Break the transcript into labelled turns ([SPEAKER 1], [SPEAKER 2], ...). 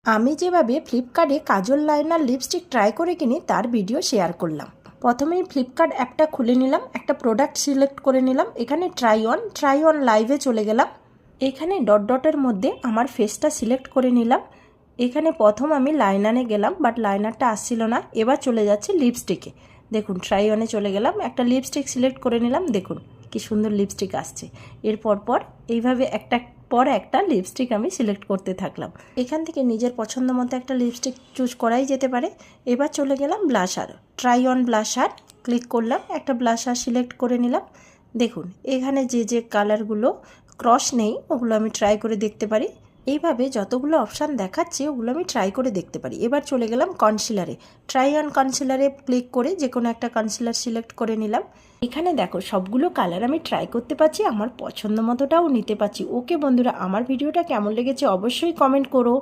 [SPEAKER 1] আমি যেভাবে ফ্লিপকার্টে কাজল লাইনার লিপস্টিক ট্রাই করে কিনি তার ভিডিও শেয়ার করলাম। প্রথমেই ফ্লিপকার্ট অ্যাপটা খুলে নিলাম, একটা প্রোডাক্ট সিলেক্ট করে নিলাম। এখানে ট্রাই অন লাইভে চলে গেলাম। এখানে ডটের মধ্যে আমার ফেসটা সিলেক্ট করে নিলাম। এখানে প্রথম আমি লাইনারে গেলাম, বাট লাইনারটা আসছিল না। এবার চলে যাচ্ছে লিপস্টিকে। দেখুন ট্রাই অনে চলে গেলাম, একটা লিপস্টিক সিলেক্ট করে নিলাম। দেখুন কি সুন্দর লিপস্টিক আসছে। এরপর এইভাবে একটা লিপস্টিক আমি সিলেক্ট করতে থাকলাম। এখান থেকে নিজের পছন্দ মতো একটা লিপস্টিক চুজ করাই যেতে পারে। এবার চলে গেলাম blusher, try on blusher click করলাম, একটা ব্লাশার সিলেক্ট করে নিলাম। দেখুন এখানে যে কালারগুলো ক্রস নেই ওগুলো আমি ট্রাই করে দেখতে পারি। এইভাবে যতগুলো অপশান দেখাচ্ছে ওগুলো আমি ট্রাই করে দেখতে পারি। এবার চলে গেলাম কনসিলারে, ট্রাই অন কনসিলারে ক্লিক করে যে কোনো একটা কনসিলার সিলেক্ট করে নিলাম। এখানে দেখো সবগুলো কালার আমি ট্রাই করতে পারছি, আমার পছন্দ মতোটাও নিতে পারছি। ওকে বন্ধুরা, আমার ভিডিওটা কেমন লেগেছে অবশ্যই কমেন্ট করো।